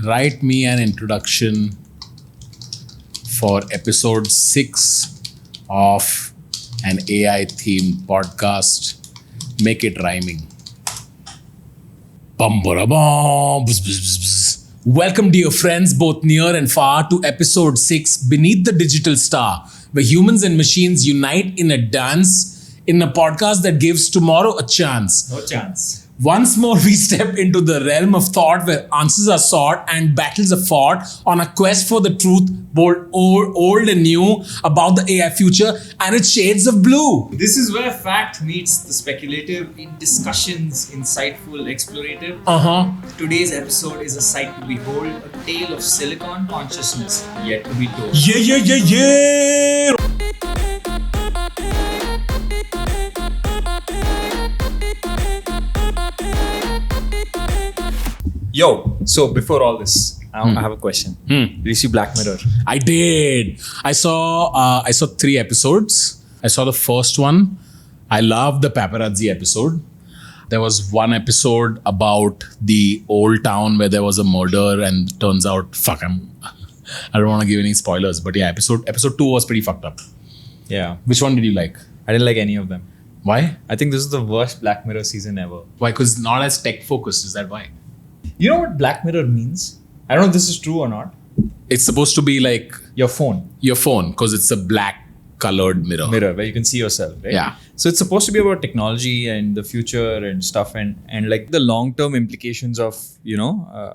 write me an introduction for episode 6 of an AI themed podcast. Make it rhyming. Bum, ba, bum, bzz, bzz, bzz, bzz. Welcome, dear friends, both near and far, to episode 6 Beneath the Digital Star, where humans and machines unite in a dance in a podcast that gives tomorrow a chance. No chance. Once more, we step into the realm of thought where answers are sought and battles are fought on a quest for the truth, both old and new, about the AI future and its shades of blue. This is where fact meets the speculative, in discussions, insightful, explorative. Today's episode is a sight to behold, a tale of silicon consciousness yet to be told. Yeah. Yo, so before all this, I have a question. Did you see Black Mirror? I did. I saw 3 episodes. I saw the first one. I loved the paparazzi episode. There was one episode about the old town where there was a murder and turns out, I don't want to give any spoilers, but yeah, episode 2 was pretty fucked up. Yeah. Which one did you like? I didn't like any of them. Why? I think this is the worst Black Mirror season ever. Why? Because it's not as tech focused. Is that why? You know what Black Mirror means? I don't know if this is true or not. It's supposed to be like Your phone. because it's a black colored mirror. Where you can see yourself, right? Yeah. So it's supposed to be about technology and the future and stuff and like the long-term implications of,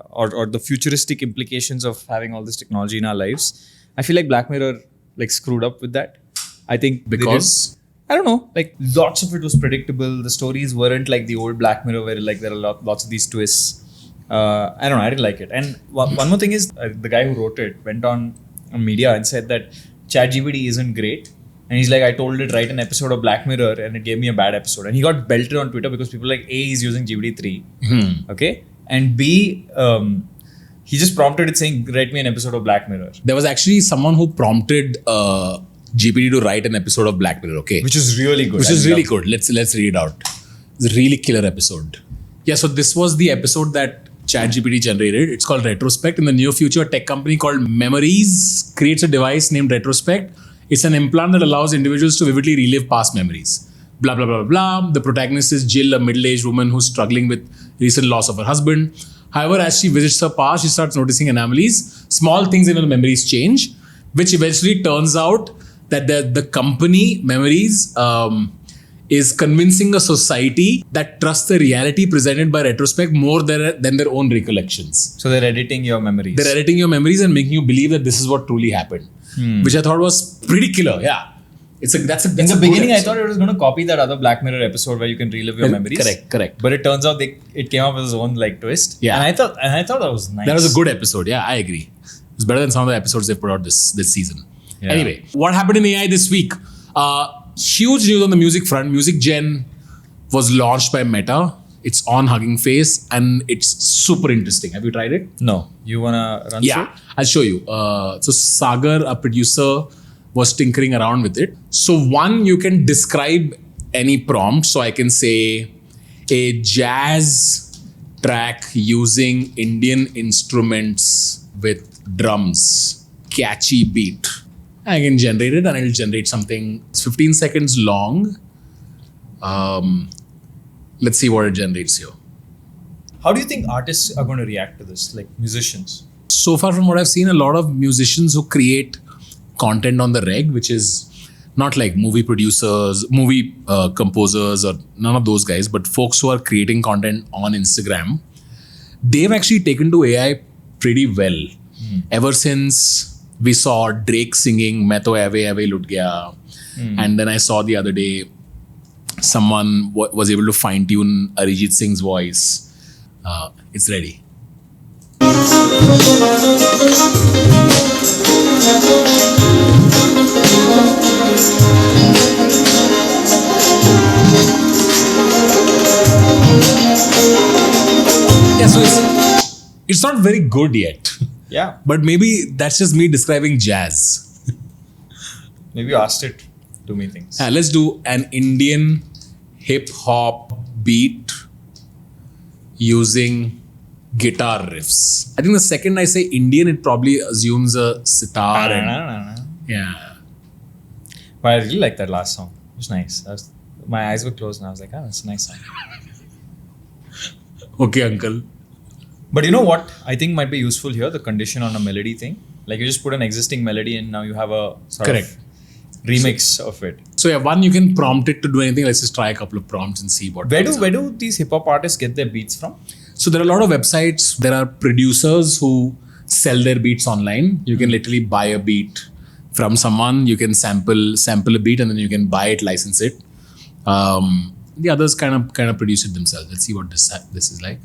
or the futuristic implications of having all this technology in our lives. I feel like Black Mirror screwed up with that. I think Because? I don't know, lots of it was predictable. The stories weren't like the old Black Mirror where there are lots of these twists. I don't know, I didn't like it. And one more thing is, the guy who wrote it went on media and said that ChatGPT isn't great. And he's like, I told it write an episode of Black Mirror and it gave me a bad episode. And he got belted on Twitter because people A, he's using GPT-3. Okay? And B, he just prompted it saying, write me an episode of Black Mirror. There was actually someone who prompted GPT to write an episode of Black Mirror, okay? Which is really good. Which is really good. Let's read it out. It's a really killer episode. Yeah, so this was the episode that ChatGPT generated. It's called Retrospect. In the near future, a tech company called Memories creates a device named Retrospect. It's an implant that allows individuals to vividly relive past memories. Blah, blah, blah, blah. The protagonist is Jill, a middle-aged woman who's struggling with recent loss of her husband. However, as she visits her past, she starts noticing anomalies. Small things in her memories change, which eventually turns out that the company, Memories, is convincing a society that trusts the reality presented by Retrospect more than their own recollections. So they're editing your memories. They're editing your memories and making you believe that this is what truly happened, which I thought was pretty killer. Yeah, that's in the beginning, I thought it was going to copy that other Black Mirror episode where you can relive your memories. Correct. But it turns out it came up with its own twist. Yeah, and I thought that was nice. That was a good episode. Yeah, I agree. It's better than some of the episodes they've put out this season. Yeah. Anyway, what happened in AI this week? Huge news on the music front. Music Gen was launched by Meta. It's on Hugging Face and it's super interesting. Have you tried it? No. You wanna run Yeah, I'll show you. So Sagar, a producer, was tinkering around with it. So one, you can describe any prompt. So I can say a jazz track using Indian instruments with drums, catchy beat. I can generate it and it'll generate something. It's 15 seconds long. Let's see what it generates here. How do you think artists are going to react to this, like musicians? So far from what I've seen, a lot of musicians who create content on the reg, which is not like movie producers, movie composers or none of those guys, but folks who are creating content on Instagram, they've actually taken to AI pretty well. Ever since we saw Drake singing "Main to Ave Ave Lut Gaya," and then I saw the other day someone was able to fine tune Arijit Singh's voice. It's ready. Yeah, so it's not very good yet. Yeah. But maybe that's just me describing jazz. Maybe you asked it too many things. Let's do an Indian hip hop beat using guitar riffs. I think the second I say Indian, it probably assumes a sitar. And, yeah. But I really like that last song. It was nice. My eyes were closed and I was like, that's a nice song. Okay, uncle. But you know what I think might be useful here? The condition on a melody thing. Like you just put an existing melody and now you have a sort Correct. of remix of it. So yeah, one, you can prompt it to do anything. Let's just try a couple of prompts and see what. Where do these hip hop artists get their beats from? So there are a lot of websites. There are producers who sell their beats online. You can literally buy a beat from someone. You can sample a beat and then you can buy it, license it. The others kind of produce it themselves. Let's see what this is like.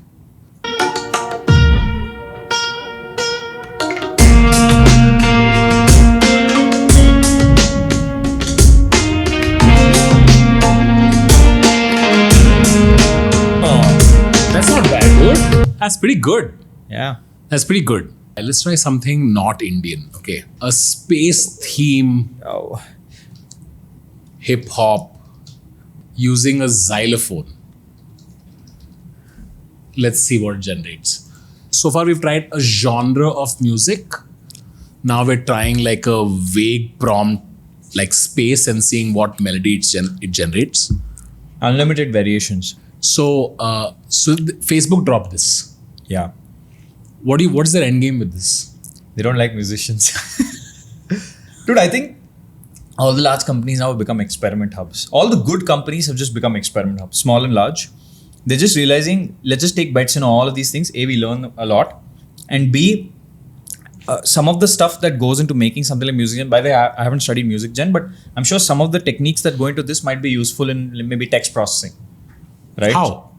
That's not bad, dude. That's pretty good. Yeah. That's pretty good. Let's try something not Indian. Okay. A space theme Oh. hip hop using a xylophone. Let's see what it generates. So far, we've tried a genre of music. Now we're trying like a vague prompt, like space, and seeing what melody it generates. Unlimited variations. So Facebook dropped this. Yeah. What's their end game with this? They don't like musicians. Dude, I think all the large companies now have become experiment hubs. All the good companies have just become experiment hubs, small and large. They're just realizing, let's just take bets in all of these things. A, we learn a lot. And B, some of the stuff that goes into making something like music gen, by the way, I haven't studied music gen, but I'm sure some of the techniques that go into this might be useful in maybe text processing. Right? How?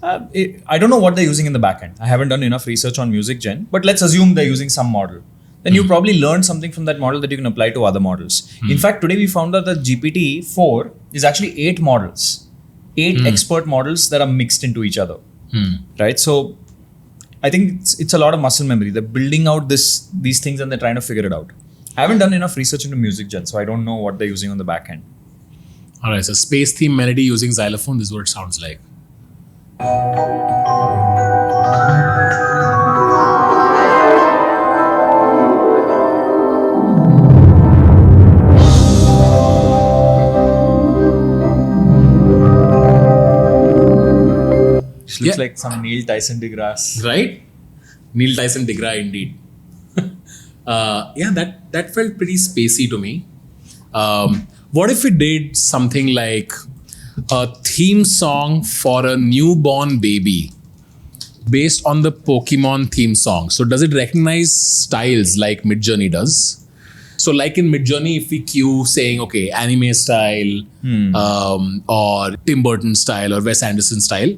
I don't know what they're using in the backend. I haven't done enough research on music gen, but let's assume they're using some model. Then you probably learn something from that model that you can apply to other models. In fact, today we found out that GPT-4 is actually 8 models, 8 expert models that are mixed into each other. Right? So I think it's a lot of muscle memory. They're building out these things and they're trying to figure it out. I haven't done enough research into music gen, so I don't know what they're using on the back end. All right, so space theme melody using xylophone. This is what it sounds like. Looks like some Neil Tyson DeGrasse. Right? Neil Tyson DeGrasse indeed. That felt pretty spacey to me. What if we did something like a theme song for a newborn baby based on the Pokemon theme song? So does it recognize styles like Midjourney does? So like in Midjourney, if we cue saying, okay, anime style or Tim Burton style or Wes Anderson style,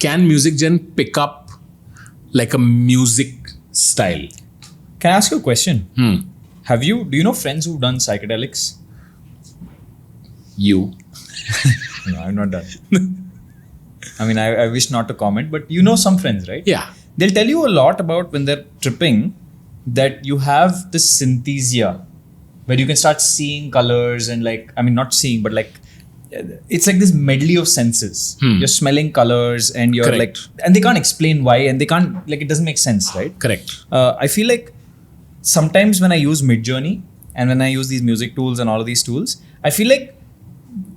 can Music Gen pick up like a music style? Can I ask you a question? Do you know friends who've done psychedelics? You. No, I'm not done. I mean, I wish not to comment, but you know some friends, right? Yeah. They'll tell you a lot about when they're tripping that you have this synesthesia where you can start seeing colors and not seeing, but it's like this medley of senses. You're smelling colors and you're Correct. and they can't explain why and they can't, it doesn't make sense, right? Correct. I feel like sometimes when I use Midjourney and when I use these music tools and all of these tools, I feel like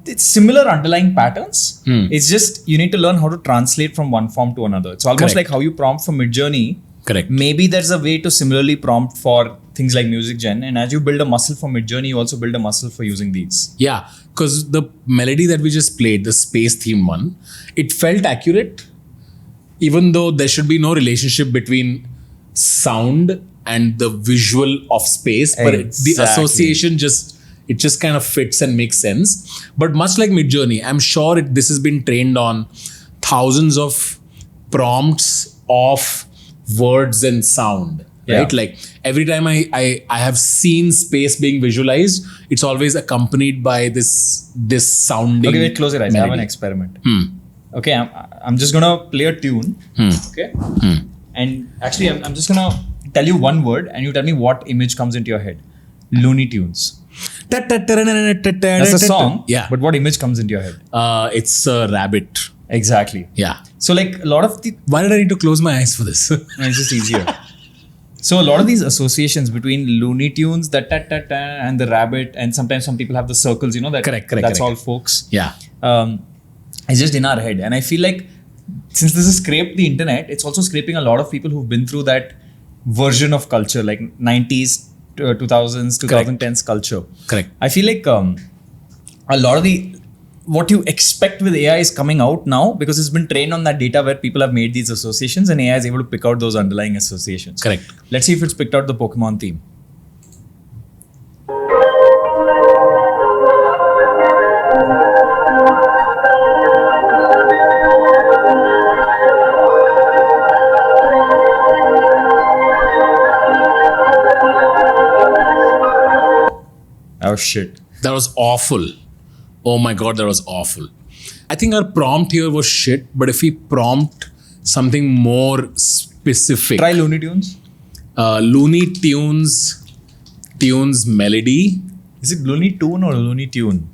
it's similar underlying patterns. It's just you need to learn how to translate from one form to another. It's almost Correct. like how you prompt for Midjourney. Correct. Maybe there's a way to similarly prompt for things like Music Gen. And as you build a muscle for Midjourney, you also build a muscle for using these. Yeah, because the melody that we just played, the space theme one, it felt accurate, even though there should be no relationship between sound and the visual of space. But the Exactly. association just kind of fits and makes sense. But much like Midjourney, I'm sure this has been trained on thousands of prompts of words and sound. Right? Yeah. Like every time I have seen space being visualized, it's always accompanied by this sounding. Okay, wait, close your eyes. I have an melody. experiment. Okay, I'm just gonna play a tune. Okay, and actually, I'm just gonna tell you one word, and you tell me what image comes into your head. Looney Tunes. That's a song. Yeah. But what image comes into your head? It's a rabbit. Exactly. Yeah. So like a lot of the Why did I need to close my eyes for this? no, it's just easier. So a lot of these associations between Looney Tunes, the ta ta ta, and the rabbit, and sometimes some people have the circles. You know that. Correct. That's all, folks. Yeah. It's just in our head, and I feel like since this has scraped the internet, it's also scraping a lot of people who've been through that version of culture, like 90s, 2000s, 2010s culture. Correct. I feel like a lot of what you expect with AI is coming out now because it's been trained on that data where people have made these associations and AI is able to pick out those underlying associations. Correct. Let's see if it's picked out the Pokemon theme. Oh shit. That was awful. Oh my God, that was awful. I think our prompt here was shit, but if we prompt something more specific. Try Looney Tunes. Looney Tunes melody, Is it Looney Tune or Looney Tune?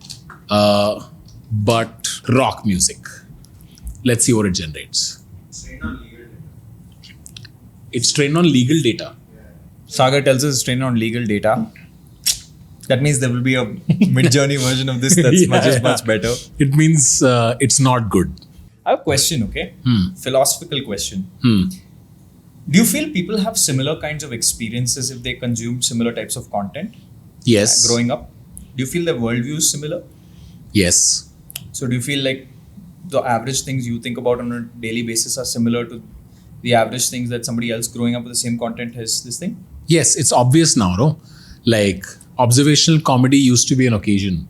but rock music. Let's see what it generates. It's trained on legal data. Sagar tells us it's trained on legal data. That means there will be a mid-journey version of this that's much better. It means it's not good. I have a question, okay? Philosophical question. Do you feel people have similar kinds of experiences if they consume similar types of content Yes. growing up? Do you feel their worldview is similar? Yes. So do you feel like the average things you think about on a daily basis are similar to the average things that somebody else growing up with the same content has this thing? Yes, it's obvious now, no? Like, observational comedy used to be an occasion.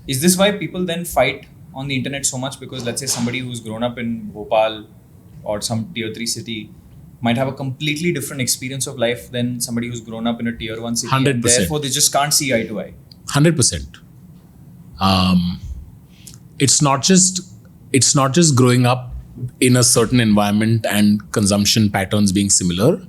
Is this why people then fight on the internet so much? Because let's say somebody who's grown up in Bhopal or some tier 3 city might have a completely different experience of life than somebody who's grown up in a tier 1 city. 100%. And therefore, they just can't see eye to eye. 100%. It's not just growing up in a certain environment and consumption patterns being similar.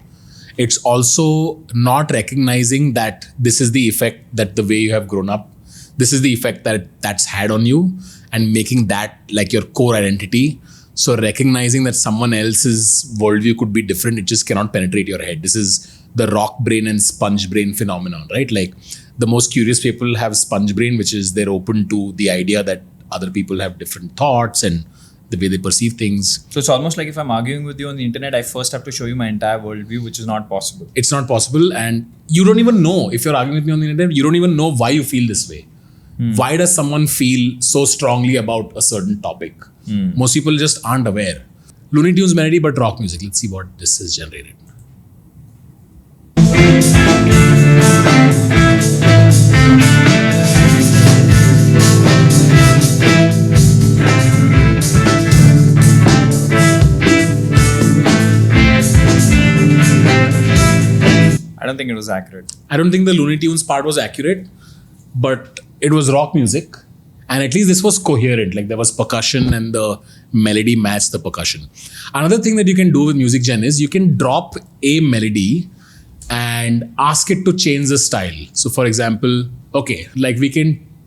It's also not recognizing that this is the effect that the way you have grown up, this is the effect that's had on you, and making that like your core identity. So recognizing that someone else's worldview could be different, it just cannot penetrate your head. This is the rock brain and sponge brain phenomenon, right? Like the most curious people have sponge brain, which is they're open to the idea that other people have different thoughts and the way they perceive things. So it's almost like if I'm arguing with you on the internet, I first have to show you my entire worldview, which is not possible. It's not possible, and you don't even know, if you're arguing with me on the internet, you don't even know why you feel this way. Why does someone feel so strongly about a certain topic? Most people just aren't aware. Looney Tunes melody, but rock music. Let's see what this has generated. I don't think it was accurate. I don't think the Looney Tunes part was accurate, but it was rock music. And at least this was coherent. Like there was percussion and the melody matched the percussion. Another thing that you can do with music gen is you can drop a melody and ask it to change the style. So for example, okay, like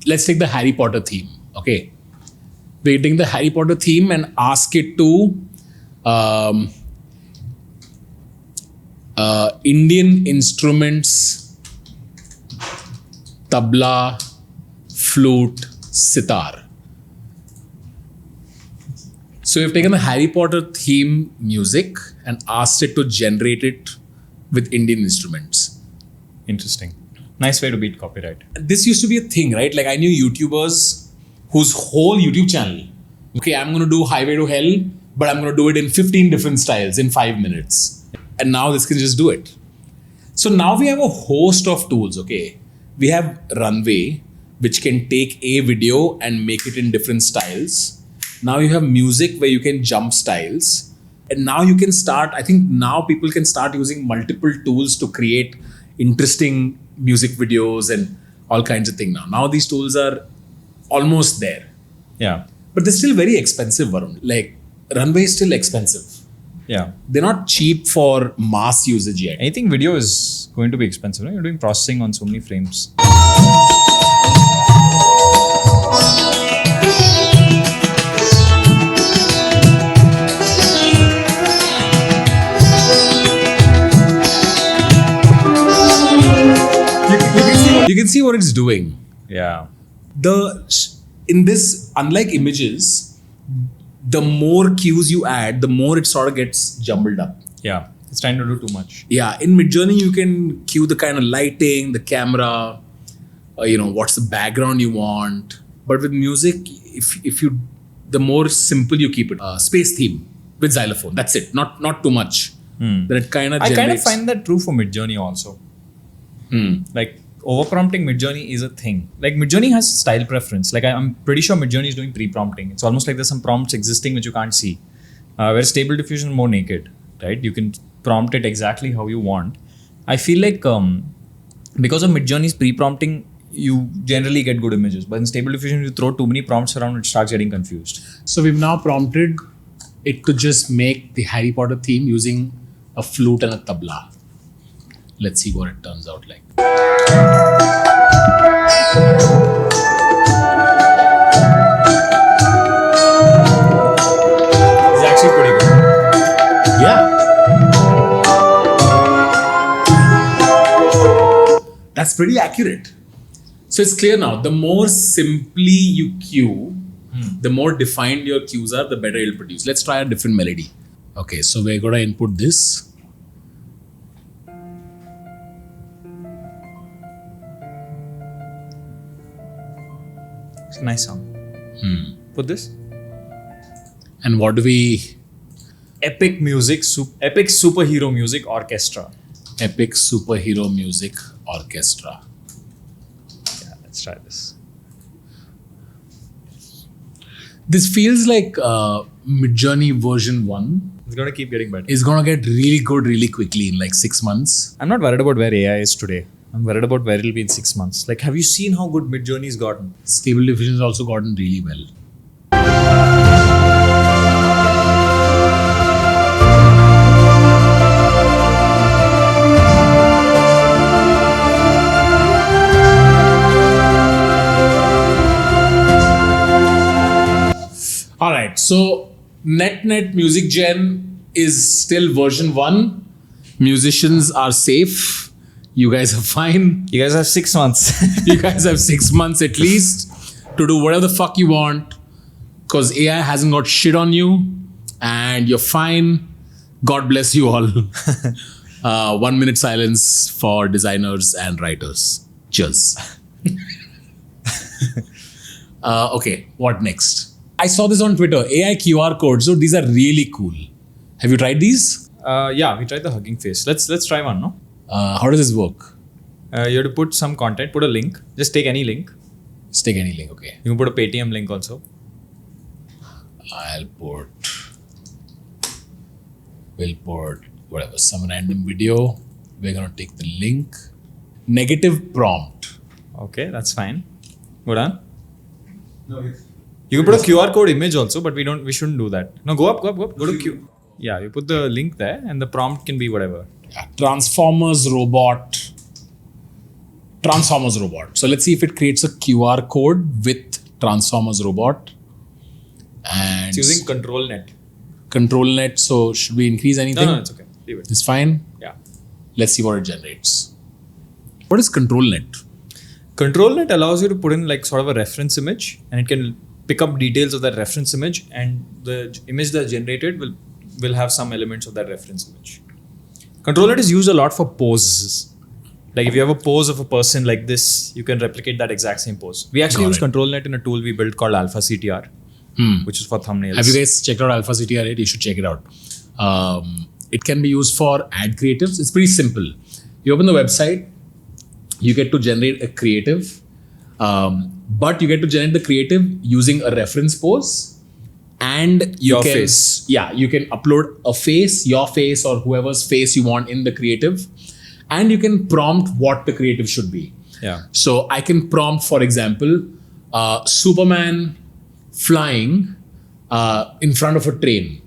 let's take the Harry Potter theme. Okay. We're taking the Harry Potter theme and ask it to Indian instruments, tabla, flute, sitar. So we've taken the Harry Potter theme music and asked it to generate it with Indian instruments. Interesting. Nice way to beat copyright. This used to be a thing, right? Like I knew YouTubers whose whole YouTube channel, okay, I'm going to do Highway to Hell, but I'm going to do it in 15 different styles in 5 minutes. And now this can just do it. So now we have a host of tools, okay? We have Runway, which can take a video and make it in different styles. Now you have music where you can jump styles. And now you can start, I think now people can start using multiple tools to create interesting music videos and all kinds of things now. Now these tools are almost there. Yeah. But they're still very expensive, Varun. Like Runway is still expensive. Yeah. They're not cheap for mass usage yet. Anything video is going to be expensive. Right? You're doing processing on so many frames. You can see what it's doing. Yeah. In this, unlike images, the more cues you add, the more it sort of gets jumbled up. Yeah. It's trying to do too much. Yeah, in Midjourney, you can cue the kind of lighting, the camera, what's the background you want. But with music, if you, the more simple you keep it, space theme with xylophone. That's it. Not too much. Then it kind of I generates. kind of find that true for Midjourney also. Like overprompting Midjourney is a thing. Like Midjourney has style preference. Like I'm pretty sure Midjourney is doing pre-prompting. It's almost like there's some prompts existing which you can't see. Whereas Stable Diffusion is more naked, right? You can prompt it exactly how you want. I feel like because of Midjourney's pre-prompting, you generally get good images. But in Stable Diffusion, you throw too many prompts around, it starts getting confused. So we've now prompted it to just make the Harry Potter theme using a flute and a tabla. Let's see what it turns out like. It's actually pretty good. Yeah. That's pretty accurate. So it's clear now. The more simply you cue, the more defined your cues are, the better it'll produce. Let's try a different melody. Okay, so we're going to input this. It's a nice sound. Put this. And what do we... Epic music, epic superhero music orchestra. Epic superhero music orchestra. Yeah, let's try this. This feels like Midjourney version 1 It's going to keep getting better. is going to get really good really quickly in like 6 months. I'm not worried about where AI is today. I'm worried about where it'll be in 6 months. Like, have you seen how good Midjourney's gotten? Stable Diffusion has also gotten really well. Alright, so net Music Gen is still version 1. Musicians are safe. You guys are fine. You guys have 6 months. You guys have 6 months at least to do whatever the fuck you want, because AI hasn't got shit on you and you're fine. God bless you all. 1 minute silence for designers and writers. Cheers. Okay, what next? I saw this on Twitter. AI QR codes. So these are really cool. Have you tried these? Yeah, we tried the hugging face. Let's try one, no? How does this work? You have to put some content, put a link. Just take any link. Just take any link, okay. You can put a Paytm link also. We'll put whatever, some random video. We're gonna take the link. Negative prompt. Okay, that's fine. Go down. No, you can put a QR code image also, but we shouldn't do that. No, go up. Go to Q. Yeah, you put the link there and the prompt can be whatever. Yeah, Transformers robot. So let's see if it creates a QR code with Transformers robot. And It's using control net. Control net. So should we increase anything? No, it's okay. Leave it. It's fine. Yeah. Let's see what it generates. What is control net? Control net allows you to put in like sort of a reference image and it can pick up details of that reference image, and the image that's generated will have some elements of that reference image. Control net is used a lot for poses. Like if you have a pose of a person like this, you can replicate that exact same pose. We actually use Control Net in a tool we built called Alpha CTR, which is for thumbnails. Have you guys checked out Alpha CTR yet? You should check it out. It can be used for ad creatives. It's pretty simple. You open the website, you get to generate a creative, but you get to generate the creative using a reference pose and your face. Yeah, you can upload a face, your face or whoever's face you want in the creative, and you can prompt what the creative should be. Yeah. So I can prompt, for example, Superman flying in front of a train,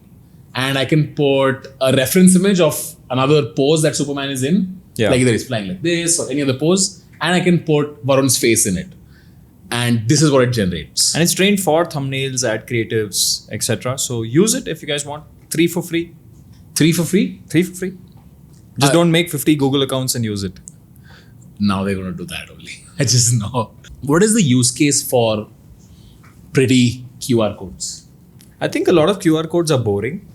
and I can put a reference image of another pose that Superman is in, like either he's flying like this or any other pose, and I can put Varun's face in it. And this is what it generates. And it's trained for thumbnails, ad creatives, etc. So use it if you guys want. 3 for free. 3 for free? 3 for free. Just don't make 50 Google accounts and use it. Now they're going to do that only. I just know. What is the use case for pretty QR codes? I think a lot of QR codes are boring.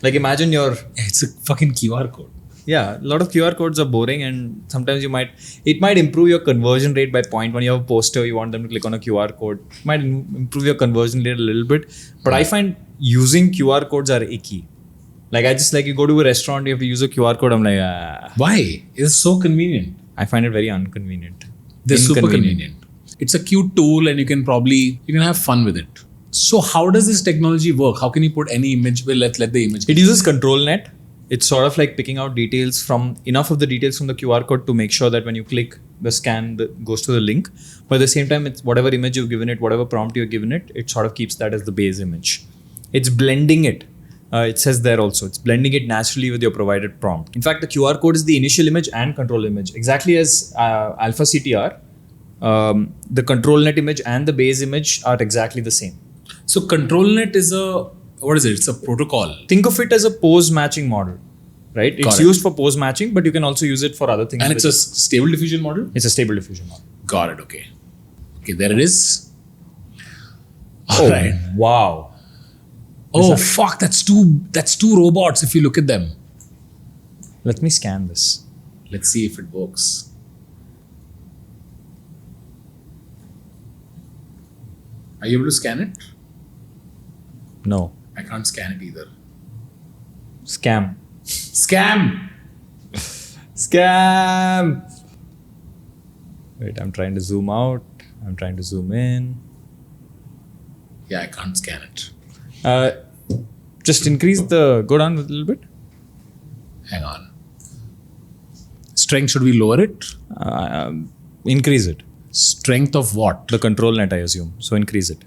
Like imagine It's a fucking QR code. a lot of QR codes are boring, and sometimes it might improve your conversion rate by point. When you have a poster, you want them to click on a QR code. It might improve your conversion rate a little bit. But I find using QR codes are icky. Like I just like you go to a restaurant, you have to use a QR code. I'm like, Why? It's so convenient. I find it very inconvenient. They're super convenient. It's a cute tool and you can have fun with it. So how does this technology work? How can you put any image? Well, let the image. It uses ControlNet. It's sort of like picking out enough of the details from the QR code to make sure that when you click the scan, goes to the link. But at the same time, it's whatever image you've given it, whatever prompt you've given it, it sort of keeps that as the base image. It's blending it. It says there also, it's blending it naturally with your provided prompt. In fact, the QR code is the initial image and control image. Exactly as Alpha CTR, the ControlNet image and the base image are exactly the same. So ControlNet is what is it? It's a protocol. Think of it as a pose matching model, right? It's used for pose matching, but you can also use it for other things. And it's a stable diffusion model? It's a stable diffusion model. Got it. Okay, there it is. All right. Wow. Oh, fuck. That's two robots if you look at them. Let me scan this. Let's see if it works. Are you able to scan it? No. I can't scan it either. Scam. Wait, I'm trying to zoom out. I'm trying to zoom in. Yeah, I can't scan it. Just go down a little bit. Hang on. Strength, should we lower it? Increase it. Strength of what? The ControlNet, I assume. So increase it.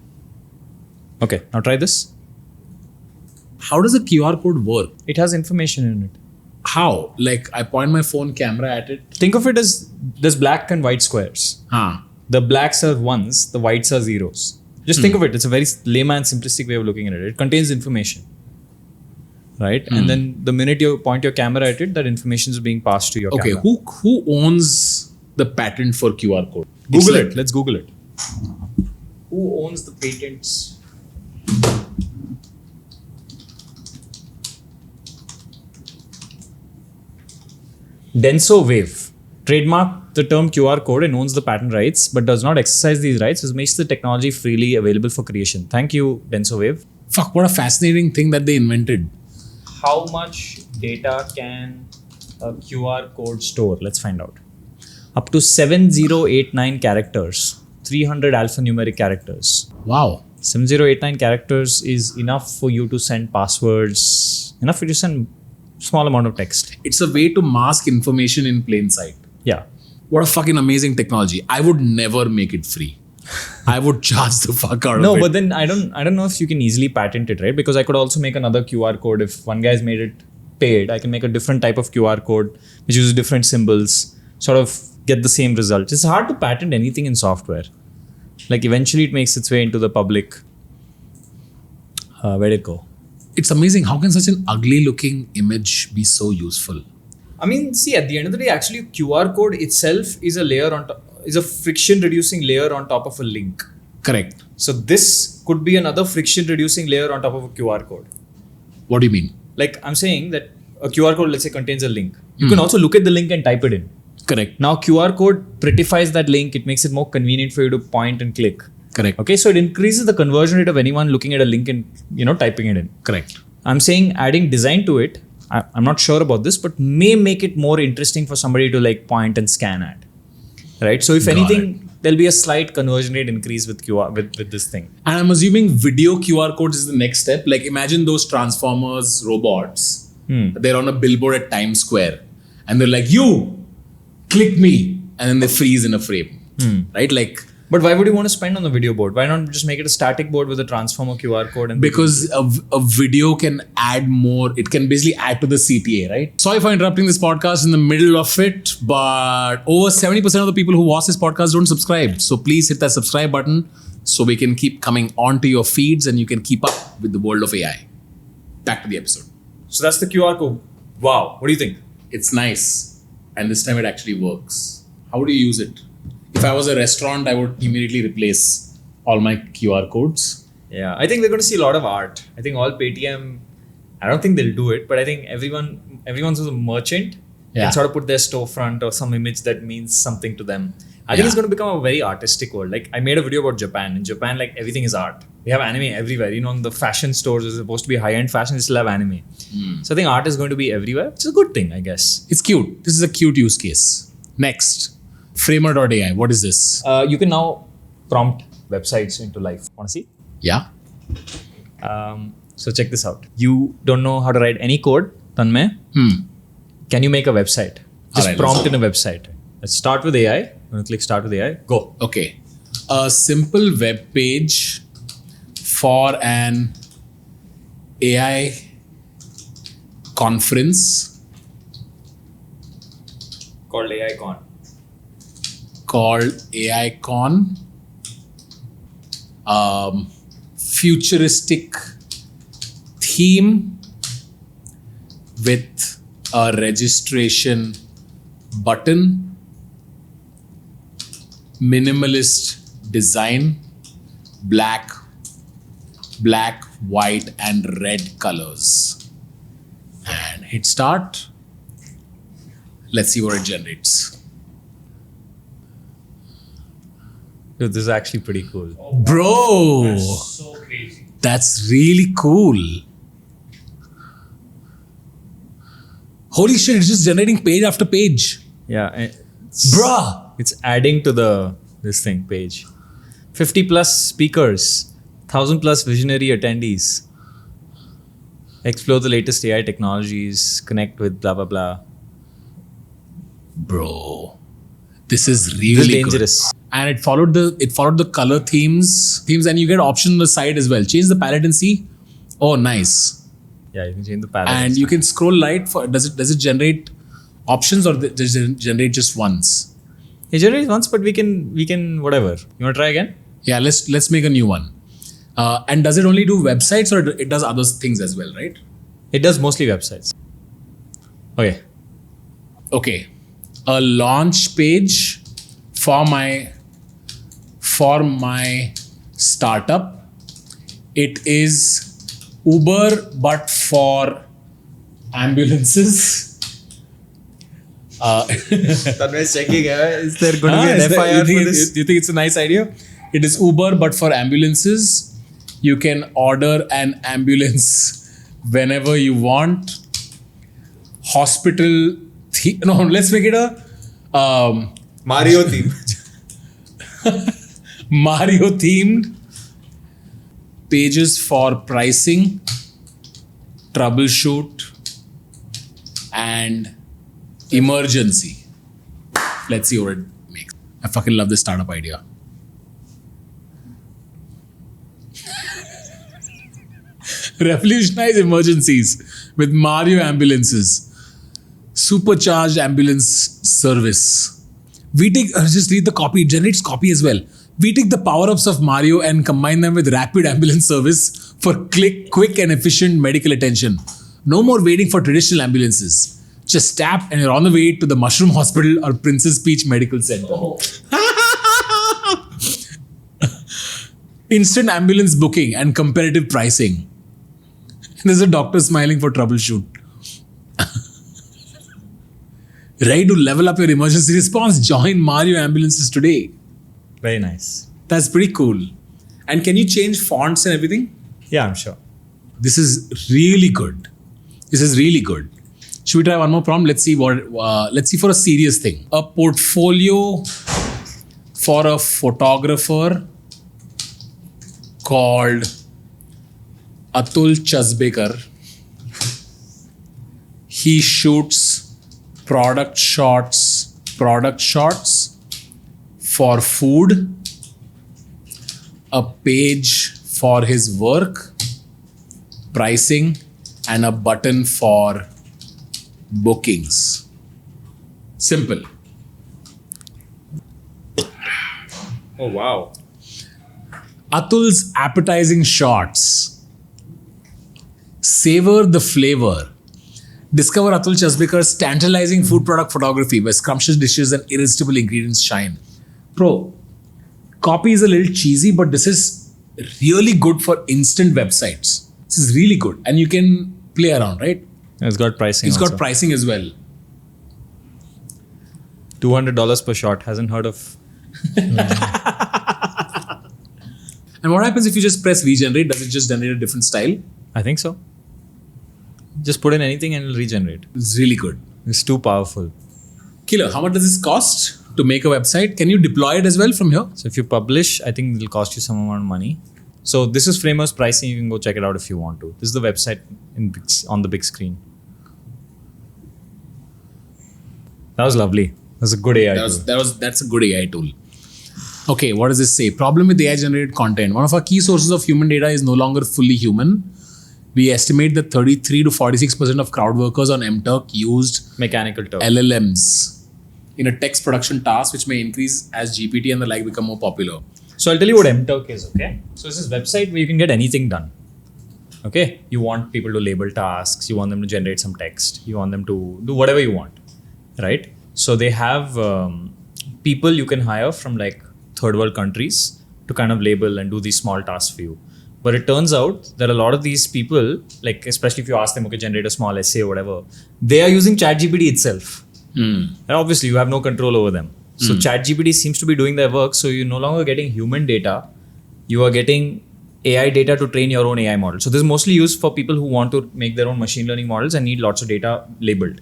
Okay, now try this. How does a QR code work? It has information in it. How? Like I point my phone camera at it? Think of it as there's black and white squares. The blacks are ones, the whites are zeros. Just think of it. It's a very layman, simplistic way of looking at it. It contains information, right? And then the minute you point your camera at it, that information is being passed to your camera. Okay, who owns the patent for QR code? Google it. Let's Google it. Who owns the patents? DensoWave. Trademark the term QR code and owns the patent rights, but does not exercise these rights, which makes the technology freely available for creation. Thank you, DensoWave. Fuck, what a fascinating thing that they invented. How much data can a QR code store? Let's find out. Up to 7089 characters, 300 alphanumeric characters. Wow. 7089 characters is enough for you to send passwords, enough for you to send small amount of text. It's a way to mask information in plain sight. Yeah. What a fucking amazing technology. I would never make it free. I would charge the fuck out of it. No, but then I don't know if you can easily patent it, right? Because I could also make another QR code. If one guy's made it paid, I can make a different type of QR code which uses different symbols, sort of get the same result. It's hard to patent anything in software. Like eventually it makes its way into the public. Where'd it go? It's amazing. How can such an ugly looking image be so useful? I mean, see, at the end of the day, actually QR code itself is is a friction reducing layer on top of a link. Correct. So this could be another friction reducing layer on top of a QR code. What do you mean? Like I'm saying that a QR code, let's say, contains a link. You can also look at the link and type it in. Correct. Now QR code prettifies that link. It makes it more convenient for you to point and click. Correct. Okay, so it increases the conversion rate of anyone looking at a link and typing it in. Correct. I'm saying adding design to it. I'm not sure about this, but may make it more interesting for somebody to like point and scan at. Right. So if anything, there'll be a slight conversion rate increase with QR with this thing. And I'm assuming video QR codes is the next step. Like imagine those Transformers robots. They're on a billboard at Times Square, and they're like, "You click me," and then they freeze in a frame. Right? Like. But why would you want to spend on the video board? Why not just make it a static board with a transformer QR code? Because a video can add more. It can basically add to the CTA, right? Sorry for interrupting this podcast in the middle of it, but over 70% of the people who watch this podcast don't subscribe. So please hit that subscribe button so we can keep coming onto your feeds and you can keep up with the world of AI. Back to the episode. So that's the QR code. Wow. What do you think? It's nice. And this time it actually works. How would you use it? If I was a restaurant, I would immediately replace all my QR codes. Yeah, I think we're going to see a lot of art. I think all Paytm, I don't think they'll do it, but I think everyone's who's a merchant can sort of put their storefront or some image that means something to them. I think it's going to become a very artistic world. Like I made a video about Japan. In Japan, like everything is art. We have anime everywhere. You know, in the fashion stores, is supposed to be high-end fashion, they still have anime. So I think art is going to be everywhere, which is a good thing, I guess. It's cute. This is a cute use case. Next, Framer.ai. What is this? You can now prompt websites into life. Want to see? Yeah. So check this out. You don't know how to write any code, Tanmay? Can you make a website? Just Alright, prompt in a website. Let's start with AI. I'm going to click start with AI. Go. Okay. A simple web page for an AI conference Called AI Con. called AI Con. Futuristic theme with a registration button. Minimalist design, black, white, and red colors. And hit start. Let's see what it generates. Dude, this is actually pretty cool. Bro, That's so crazy. that's really cool. Holy shit, it's just generating page after page. Yeah. Bruh. It's adding to this thing page. 50 plus speakers, 1,000 plus visionary attendees. Explore the latest AI technologies, connect with blah blah blah. Bro, this is really This is dangerous. good. And it followed the color themes, and you get options on the side as well. Change the palette and see. Oh, nice. Yeah, you can change the palette. And you can scroll right for does it generate options or does it generate just once? It generates once, but we can whatever. You want to try again? Yeah, let's make a new one. And does it only do websites or it does other things as well, right? It does mostly websites. Okay. Okay. A launch page for my startup. It is Uber but for ambulances. Tanmay checking. Is there going Do you think it's a nice idea? It is Uber but for ambulances. You can order an ambulance whenever you want. Hospital. No, let's make it a Mario theme. Mario themed pages for pricing, troubleshoot, and emergency. Let's see what it makes. I fucking love this startup idea. Revolutionize emergencies with Mario ambulances. Supercharged ambulance service. We take, just read the copy, it generates copy as well. We take the power-ups of Mario and combine them with rapid ambulance service for quick and efficient medical attention. No more waiting for traditional ambulances. Just tap and you're on the way to the Mushroom Hospital or Princess Peach Medical Center. Instant ambulance booking and comparative pricing. There's a doctor smiling for troubleshoot. Ready to level up your emergency response? Join Mario Ambulances today. Very nice. That's pretty cool. And can you change fonts and everything? Yeah, I'm sure. This is really good. This is really good. Should we try one more prompt? Let's see for a serious thing. A portfolio for a photographer called Atul Chasbekar. He shoots product shots for food, a page for his work, pricing, and a button for bookings. Simple. Oh wow. Atul's appetizing shots. Savor the flavor. Discover Atul Chasbikar's tantalizing food product photography where scrumptious dishes and irresistible ingredients shine. Bro, copy is a little cheesy, but this is really good for instant websites. This is really good. And you can play around, right? It's got pricing. It's got pricing as well. $200 per shot. Hasn't heard of. And what happens if you just press regenerate? Does it just generate a different style? I think so. Just put in anything and it'll regenerate. It's really good. It's too powerful. Killer, how much does this cost to make a website? Can you deploy it as well from here? So if you publish, I think it'll cost you some amount of money. So this is Framer's pricing. You can go check it out if you want to. This is the website on the big screen. That was lovely. That's a good AI tool. That's a good AI tool. Okay, what does this say? Problem with AI generated content. One of our key sources of human data is no longer fully human. We estimate that 33 to 46% of crowd workers on MTurk used Mechanical Turk. LLMs in a text production task, which may increase as GPT and the like become more popular. So I'll tell you what MTurk is, okay? So it's this website where you can get anything done. Okay? You want people to label tasks, you want them to generate some text, you want them to do whatever you want, right? So they have people you can hire from like third world countries to kind of label and do these small tasks for you. But it turns out that a lot of these people, like especially if you ask them, okay, generate a small essay or whatever, they are using ChatGPT itself. And obviously you have no control over them. So ChatGPT seems to be doing their work. So you're no longer getting human data. You are getting AI data to train your own AI model. So this is mostly used for people who want to make their own machine learning models and need lots of data labeled.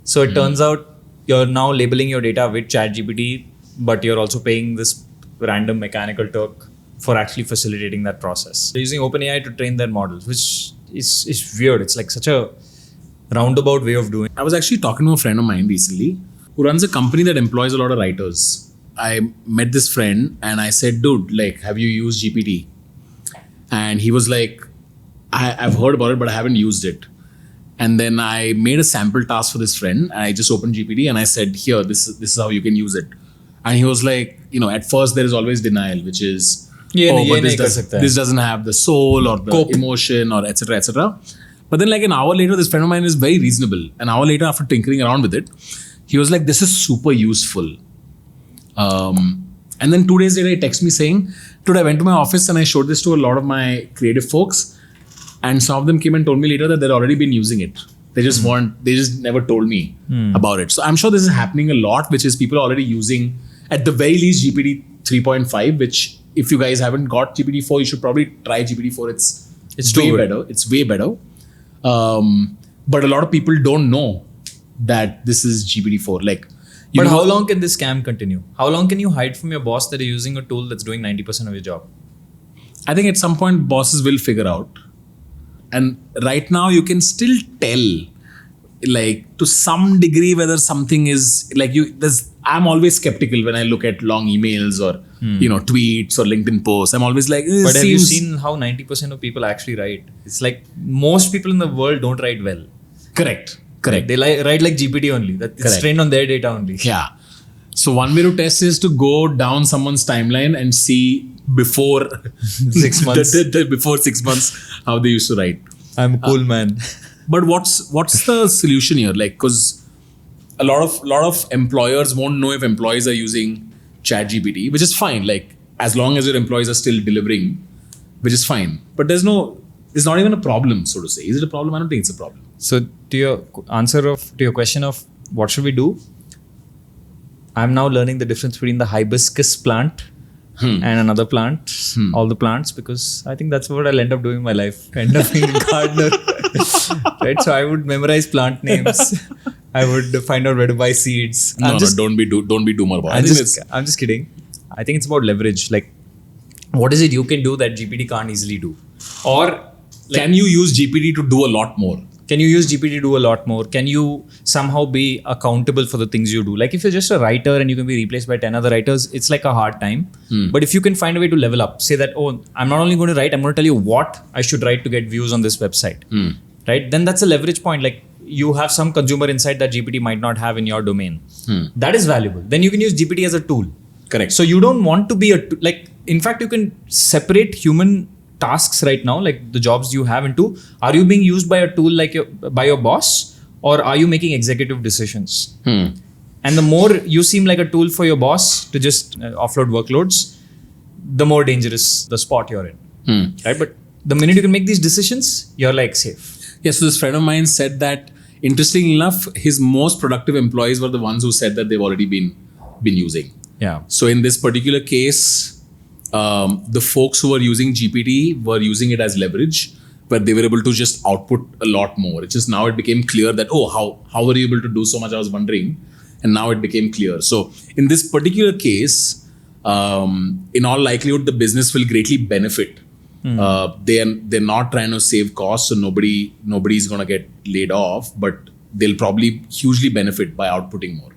So it turns out you're now labeling your data with ChatGPT, but you're also paying this random Mechanical Turk for actually facilitating that process. They're using OpenAI to train their models, which is weird. It's like such a roundabout way of doing it. I was actually talking to a friend of mine recently who runs a company that employs a lot of writers. I met this friend and I said, dude, like, have you used GPT? And he was like, I've heard about it, but I haven't used it. And then I made a sample task for this friend and I just opened GPT and I said, here, this is how you can use it. And he was like, at first there is always denial, which is, this doesn't have the soul or the emotion or etc. etc. But then like an hour later, this friend of mine is very reasonable. An hour later, after tinkering around with it, he was like, this is super useful. And then 2 days later, he texted me saying, dude, I went to my office and I showed this to a lot of my creative folks. And some of them came and told me later that they'd already been using it. They just they just never told me about it. So I'm sure this is happening a lot, which is people are already using, at the very least, GPT 3.5, which if you guys haven't got GPT-4, you should probably try GPT-4. It's way better. It's way better. But a lot of people don't know that this is GPT-4. Like, but how long can this scam continue? How long can you hide from your boss that you're using a tool that's doing 90% of your job? I think at some point bosses will figure out. And right now you can still tell, like, to some degree whether something is like I'm always skeptical when I look at long emails or tweets or LinkedIn posts. I'm always like, but have you seen how 90% of people actually write? It's like most people in the world don't write well. Correct. They write like GPT only. It's trained on their data only. Yeah. So one way to test is to go down someone's timeline and see before 6 months. Before 6 months how they used to write. I'm a cool man. But what's the solution here? Like, because a lot of employers won't know if employees are using ChatGPT, which is fine. Like, as long as your employees are still delivering, which is fine. But it's not even a problem, so to say. Is it a problem? I don't think it's a problem. So to your your question of what should we do, I'm now learning the difference between the hibiscus plant and another plant, all the plants, because I think that's what I'll end up doing in my life. End up being a gardener. Right? So I would memorize plant names. I would find out where to buy seeds. Don't be doomer about it. I'm just kidding. I think it's about leverage. Like, what is it you can do that GPT can't easily do? Or can you use GPT to do a lot more? Can you use GPT to do a lot more? Can you somehow be accountable for the things you do? Like, if you're just a writer and you can be replaced by 10 other writers, it's like a hard time. But if you can find a way to level up, say that, I'm not only going to write, I'm going to tell you what I should write to get views on this website. Right? Then that's a leverage point. Like, you have some consumer insight that GPT might not have in your domain. That is valuable. Then you can use GPT as a tool. Correct. So you don't want to be in fact, you can separate human tasks right now, like the jobs you have, into, are you being used by a tool by your boss, or are you making executive decisions? And the more you seem like a tool for your boss to just offload workloads, the more dangerous the spot you're in. Right? But the minute you can make these decisions, you're like safe. Yeah, so this friend of mine said that, interestingly enough, his most productive employees were the ones who said that they've already been using. Yeah. So in this particular case, the folks who were using GPT were using it as leverage, where they were able to just output a lot more. It's just now it became clear that, how were you able to do so much? I was wondering. And now it became clear. So in this particular case, in all likelihood, the business will greatly benefit. They're not trying to save costs, so nobody's going to get laid off, but they'll probably hugely benefit by outputting more.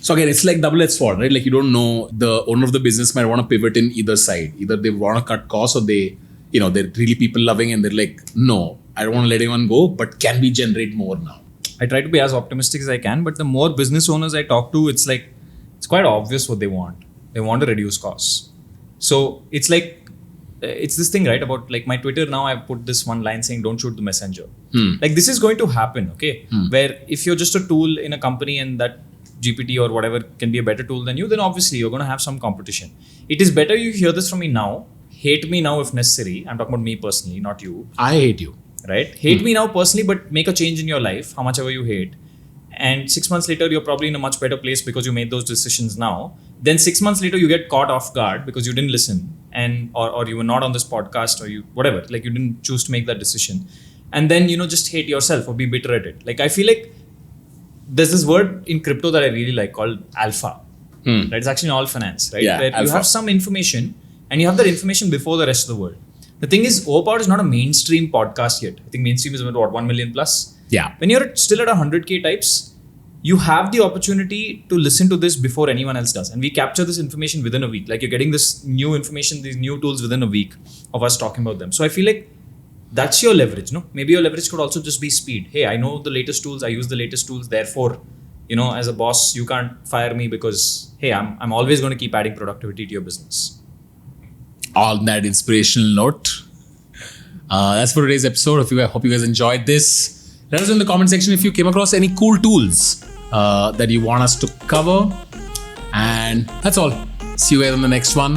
So again, it's like double-edged sword, right? Like you don't know, the owner of the business might want to pivot in either side. Either they want to cut costs, or they're really people loving and they're like, no, I don't want to let anyone go, but can we generate more now? I try to be as optimistic as I can, but the more business owners I talk to, it's quite obvious what they want. They want to reduce costs. So it's like, it's this thing, right? About like my Twitter now, I've put this one line saying, don't shoot the messenger. Like this is going to happen, okay? Where if you're just a tool in a company and that GPT or whatever can be a better tool than you, then obviously you're going to have some competition. It is better you hear this from me now, hate me now if necessary. I'm talking about me personally, not you. I hate you. Right? Hate me now personally, but make a change in your life, how much ever you hate. And 6 months later, you're probably in a much better place because you made those decisions now. Then 6 months later, you get caught off guard because you didn't listen or you were not on this podcast or you, whatever, like you didn't choose to make that decision. And then, just hate yourself or be bitter at it. Like I feel like there's this word in crypto that I really like called alpha. Right? It's actually in all finance, right? Yeah, where alpha. You have some information and you have that information before the rest of the world. The thing is, Overpowered is not a mainstream podcast yet. I think mainstream is about 1 million plus. Yeah. When you're still at 100K types, you have the opportunity to listen to this before anyone else does. And we capture this information within a week. Like you're getting this new information, these new tools within a week of us talking about them. So I feel like that's your leverage, no? Maybe your leverage could also just be speed. Hey, I know the latest tools. I use the latest tools. Therefore, as a boss, you can't fire me because, hey, I'm always going to keep adding productivity to your business. On that inspirational note, that's for today's episode. I hope you guys enjoyed this. Let us know in the comment section if you came across any cool tools that you want us to cover. And that's all. See you guys on the next one.